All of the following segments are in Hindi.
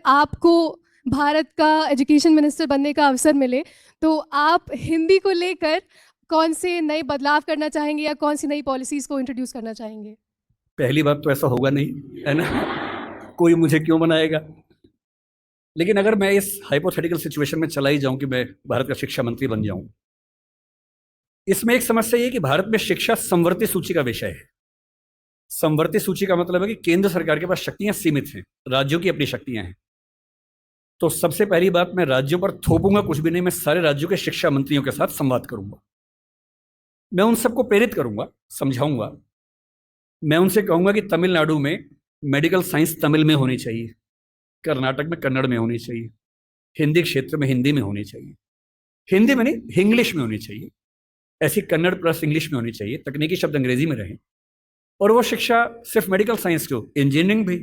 आपको भारत का एजुकेशन मिनिस्टर बनने का अवसर मिले, तो आप हिंदी को लेकर कौन से नए बदलाव करना चाहेंगे या कौन सी नई पॉलिसीज़ को इंट्रोड्यूस करना चाहेंगे? पहली बात तो ऐसा होगा नहीं, है ना। कोई मुझे क्यों बनाएगा। लेकिन अगर मैं इस हाइपोथेटिकल सिचुएशन में चला ही जाऊं कि मैं भारत का शिक्षा मंत्री बन जाऊं, इसमें एक समस्या ये है कि भारत में शिक्षा समवर्ती सूची का विषय है। समवर्ती सूची का मतलब है कि केंद्र सरकार के पास शक्तियां सीमित हैं, राज्यों की अपनी शक्तियां हैं। तो सबसे पहली बात, मैं राज्यों पर थोपूंगा कुछ भी नहीं, मैं सारे राज्यों के शिक्षा मंत्रियों के साथ संवाद करूंगा। मैं उन सबको प्रेरित करूंगा, समझाऊंगा। मैं उनसे कहूंगा कि तमिलनाडु में मेडिकल साइंस तमिल में होनी चाहिए, कर्नाटक में कन्नड़ में होनी चाहिए, हिंदी क्षेत्र में हिंदी में होनी चाहिए, हिंदी में नहीं इंग्लिश में होनी चाहिए, ऐसी कन्नड़ प्लस इंग्लिश में होनी चाहिए, तकनीकी शब्द अंग्रेजी में रहें। और वो शिक्षा सिर्फ मेडिकल साइंस क्यों, इंजीनियरिंग भी,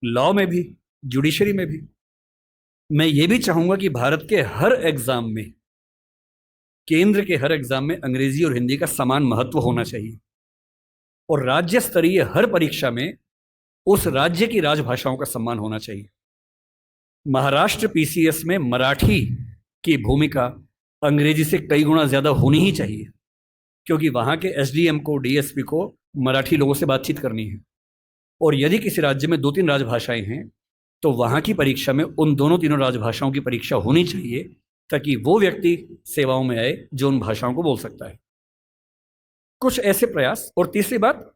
लॉ में भी, जुडिशरी में भी। मैं ये भी चाहूंगा कि भारत के हर एग्जाम में, केंद्र के हर एग्जाम में अंग्रेजी और हिंदी का समान महत्व होना चाहिए। और राज्य स्तरीय हर परीक्षा में उस राज्य की राजभाषाओं का सम्मान होना चाहिए। महाराष्ट्र पीसीएस में मराठी की भूमिका अंग्रेजी से कई गुना ज्यादा होनी ही चाहिए, क्योंकि वहां के एसडीएम को, डीएसपी को मराठी लोगों से बातचीत करनी है। और यदि किसी राज्य में 2-3 राजभाषाएं हैं, तो वहां की परीक्षा में उन दोनों तीनों राजभाषाओं की परीक्षा होनी चाहिए, ताकि वो व्यक्ति सेवाओं में आए जो उन भाषाओं को बोल सकता है। कुछ ऐसे प्रयास। और तीसरी बात,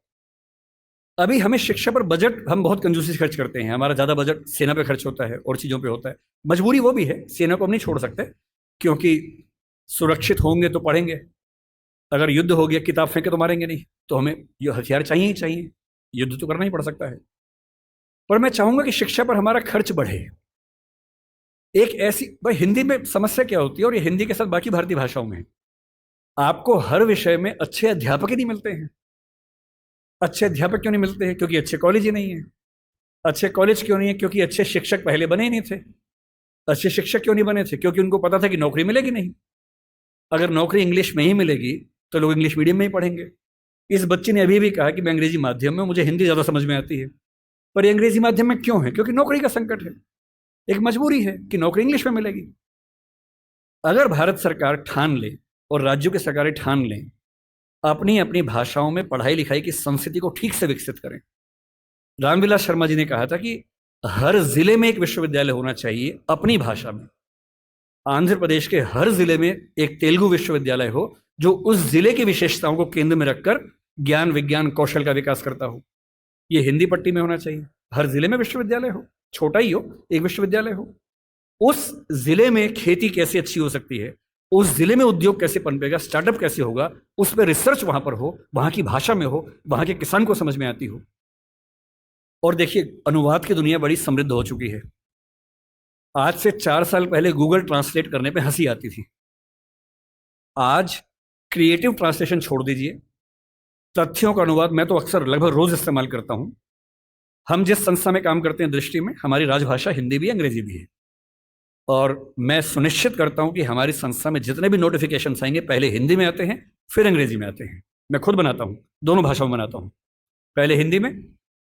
अभी हमें शिक्षा पर बजट हम बहुत कंजूसी से खर्च करते हैं। हमारा ज्यादा बजट सेना पे खर्च होता है और चीजों पे होता है। मजबूरी वो भी है, सेना को हम नहीं छोड़ सकते, क्योंकि सुरक्षित होंगे तो पढ़ेंगे। अगर युद्ध हो गया, किताब फेंके तो मारेंगे नहीं, तो हमें ये हथियार चाहिए ही चाहिए। युद्ध तो करना ही पड़ सकता है। पर मैं चाहूंगा कि शिक्षा पर हमारा खर्च बढ़े। एक ऐसी भाई, हिंदी में समस्या क्या होती है, और ये हिंदी के साथ बाकी भारतीय भाषाओं में, आपको हर विषय में अच्छे अध्यापक ही नहीं मिलते हैं। अच्छे अध्यापक क्यों नहीं मिलते हैं? क्योंकि अच्छे कॉलेज ही नहीं है। अच्छे कॉलेज क्यों नहीं है? क्योंकि अच्छे शिक्षक पहले बने ही नहीं थे। अच्छे शिक्षक क्यों नहीं बने थे? क्योंकि उनको पता था कि नौकरी मिलेगी नहीं। अगर नौकरी इंग्लिश में ही मिलेगी तो लोग इंग्लिश मीडियम में ही पढ़ेंगे। इस बच्चे ने अभी भी कहा कि मैं अंग्रेजी माध्यम में, मुझे हिंदी ज्यादा समझ में आती है। पर ये अंग्रेजी माध्यम में क्यों है? क्योंकि नौकरी का संकट है। एक मजबूरी है कि नौकरी इंग्लिश में मिलेगी। अगर भारत सरकार ठान ले और राज्यों की सरकारें ठान लें, अपनी अपनी भाषाओं में पढ़ाई लिखाई की संस्कृति को ठीक से विकसित करें। रामविलास शर्मा जी ने कहा था कि हर जिले में एक विश्वविद्यालय होना चाहिए अपनी भाषा में। आंध्र प्रदेश के हर जिले में एक तेलुगु विश्वविद्यालय हो, जो उस जिले की विशेषताओं को केंद्र में रखकर ज्ञान विज्ञान कौशल का विकास करता हो। ये हिंदी पट्टी में होना चाहिए। हर जिले में विश्वविद्यालय हो, छोटा ही हो, एक विश्वविद्यालय हो। उस जिले में खेती कैसे अच्छी हो सकती है, उस जिले में उद्योग कैसे पनपेगा, स्टार्टअप कैसे होगा, उस पर रिसर्च वहां पर हो, वहां की भाषा में हो, वहां के किसान को समझ में आती हो। और देखिए, अनुवाद की दुनिया बड़ी समृद्ध हो चुकी है। आज से 4 साल पहले गूगल ट्रांसलेट करने पे हंसी आती थी। आज क्रिएटिव ट्रांसलेशन छोड़ दीजिए, तथ्यों का अनुवाद मैं तो अक्सर लगभग रोज इस्तेमाल करता हूं। हम जिस संस्था में काम करते हैं, दृष्टि में हमारी राजभाषा हिंदी भी अंग्रेजी भी है। और मैं सुनिश्चित करता हूं कि हमारी संस्था में जितने भी नोटिफिकेशन आएंगे, पहले हिंदी में आते हैं, फिर अंग्रेजी में आते हैं। मैं खुद बनाता हूं, दोनों भाषाओं में बनाता हूं। पहले हिंदी में,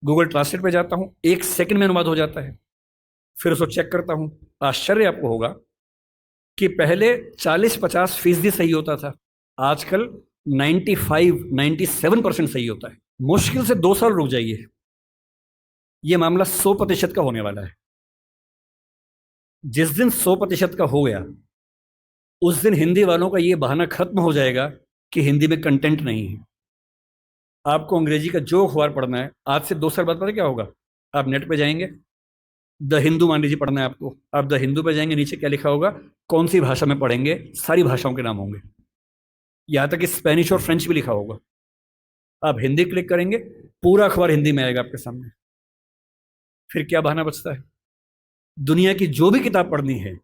गूगल ट्रांसलेट पे जाता हूं, 1 सेकंड में अनुवाद हो जाता है। फिर उसको चेक करता हूं। आश्चर्य आपको होगा कि पहले 40-50% सही होता था, आजकल 95-97% सही होता है। मुश्किल से 2 साल रुक जाइए, यह मामला 100% का होने वाला है। जिस दिन 100% का हो गया, उस दिन हिंदी वालों का यह बहाना खत्म हो जाएगा कि हिंदी में कंटेंट नहीं है। आपको अंग्रेजी का जो अखबार पढ़ना है, आज से 2 साल बाद पता क्या होगा? आप नेट पे जाएंगे, द हिंदू मान लीजिए पढ़ना है आपको, आप द हिंदू पे जाएंगे, नीचे क्या लिखा होगा, कौन सी भाषा में पढ़ेंगे, सारी भाषाओं के नाम होंगे, यहां तक कि स्पेनिश और फ्रेंच भी लिखा होगा। आप हिंदी क्लिक करेंगे, पूरा अखबार हिंदी में आएगा आपके सामने। फिर क्या बहाना बचता है? दुनिया की जो भी किताब पढ़नी है,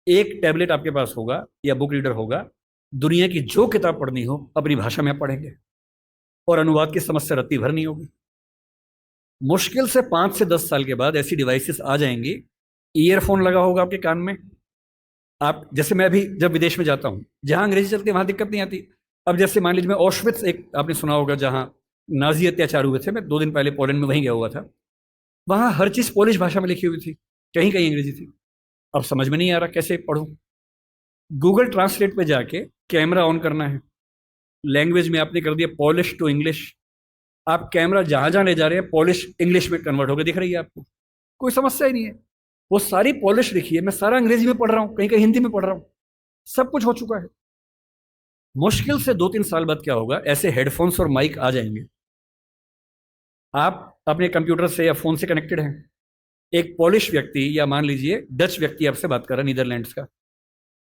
एक टैबलेट आपके पास होगा या बुक रीडर होगा, दुनिया की जो किताब पढ़नी हो अपनी भाषा में आप पढ़ेंगे, और अनुवाद की समस्या रत्ती भर नहीं होगी। मुश्किल से 5 से 10 साल के बाद ऐसी डिवाइसेस आ जाएंगी, ईयरफोन लगा होगा आपके कान में। आप जैसे, मैं भी जब विदेश में जाता हूं, जहां अंग्रेजी चलती है वहां दिक्कत नहीं आती। अब जैसे मान लीजिए मैं ऑशविट्स, एक आपने सुना होगा, जहां नाजी अत्याचार हुए थे, मैं 2 दिन पहले पोलैंड में वहीं गया हुआ था। वहां हर चीज पोलिश भाषा में लिखी हुई थी। कहीं कहीं अंग्रेजी थी। अब समझ में नहीं आ रहा कैसे पढूं। गूगल ट्रांसलेट पे जाके कैमरा ऑन करना है, लैंग्वेज में आपने कर दिया पॉलिश टू इंग्लिश, आप कैमरा जहां जहां ले जा रहे हैं पॉलिश इंग्लिश में कन्वर्ट होकर दिख रही है आपको, कोई समस्या ही नहीं है। वो सारी पॉलिश लिखी है, मैं सारा अंग्रेजी में पढ़ रहा हूं, कहीं कहीं हिंदी में पढ़ रहा हूं, सब कुछ हो चुका है। मुश्किल से 2-3 साल बाद क्या होगा, ऐसे हेडफोन्स और माइक आ जाएंगे, आप अपने कंप्यूटर से या फोन से कनेक्टेड हैं, एक पॉलिश व्यक्ति या मान लीजिए डच व्यक्ति आपसे बात कर रहा है, नीदरलैंड्स का,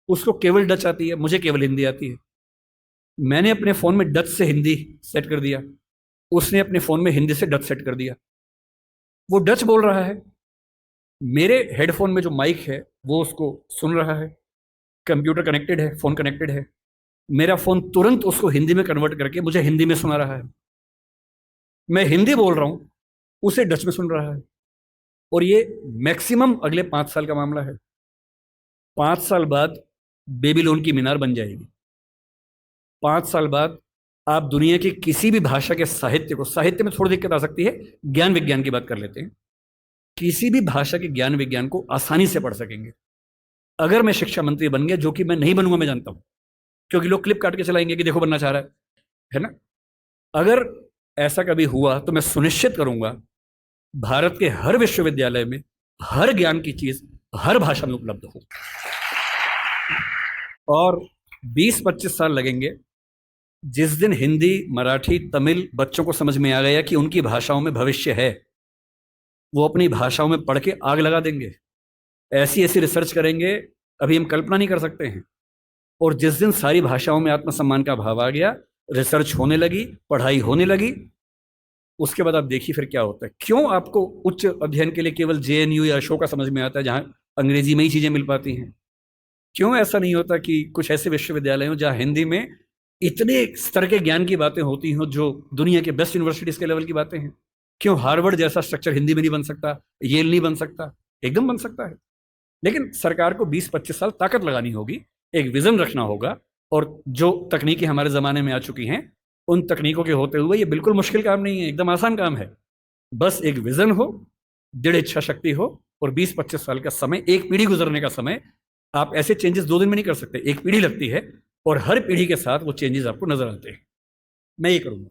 उसको केवल डच आती है, मुझे केवल हिंदी आती है। मैंने अपने फोन में डच से हिंदी सेट कर दिया, उसने अपने फोन में हिंदी से डच सेट कर दिया, वो डच बोल रहा है, मेरे हेडफोन में जो माइक है वो उसको सुन रहा है, कंप्यूटर कनेक्टेड है, फोन कनेक्टेड है, मेरा फोन तुरंत उसको हिंदी में कन्वर्ट करके मुझे हिंदी में सुना रहा है। मैं हिंदी बोल रहा हूं, उसे डच में सुन रहा है। और ये मैक्सिमम अगले 5 साल का मामला है। 5 साल बाद बेबीलोन की मीनार बन जाएगी। 5 साल बाद आप दुनिया की किसी भी भाषा के साहित्य को, साहित्य में थोड़ी दिक्कत आ सकती है, ज्ञान विज्ञान की बात कर लेते हैं, किसी भी भाषा के ज्ञान विज्ञान को आसानी से पढ़ सकेंगे। अगर मैं शिक्षा मंत्री बन गया, जो कि मैं नहीं बनूंगा, मैं जानता हूं, क्योंकि लोग क्लिप काट के चलाएंगे कि देखो बनना चाह रहा है ना। अगर ऐसा कभी हुआ तो मैं सुनिश्चित करूंगा भारत के हर विश्वविद्यालय में हर ज्ञान की चीज हर भाषा में उपलब्ध हो। और 20-25 साल लगेंगे। जिस दिन हिंदी, मराठी, तमिल बच्चों को समझ में आ गया कि उनकी भाषाओं में भविष्य है, वो अपनी भाषाओं में पढ़ के आग लगा देंगे, ऐसी ऐसी रिसर्च करेंगे अभी हम कल्पना नहीं कर सकते हैं। और जिस दिन सारी भाषाओं में आत्मसम्मान का भाव आ गया, रिसर्च होने लगी, पढ़ाई होने लगी, उसके बाद आप देखिए फिर क्या होता है। क्यों आपको उच्च अध्ययन के लिए केवल जेएनयू या अशोका समझ में आता है, जहां अंग्रेजी में ही चीजें मिल पाती हैं? क्यों ऐसा नहीं होता कि कुछ ऐसे विश्वविद्यालय हो जहां हिंदी में इतने स्तर के ज्ञान की बातें होती हों जो दुनिया के बेस्ट यूनिवर्सिटीज के लेवल की बातें हैं? क्यों हार्वर्ड जैसा स्ट्रक्चर हिंदी में नहीं बन सकता, येल नहीं बन सकता? एकदम बन सकता है। लेकिन सरकार को 20-25 साल ताकत लगानी होगी, एक विजन रखना होगा, और जो तकनीकें हमारे ज़माने में आ चुकी हैं उन तकनीकों के होते हुए ये बिल्कुल मुश्किल काम नहीं है, एकदम आसान काम है। बस एक विजन हो, दृढ़ इच्छा शक्ति हो, और 20-25 साल का समय, एक पीढ़ी गुजरने का समय। आप ऐसे चेंजेस 2 दिन में नहीं कर सकते, एक पीढ़ी लगती है, और हर पीढ़ी के साथ वो चेंजेस आपको नजर आते हैं। मैं ये करूँगा।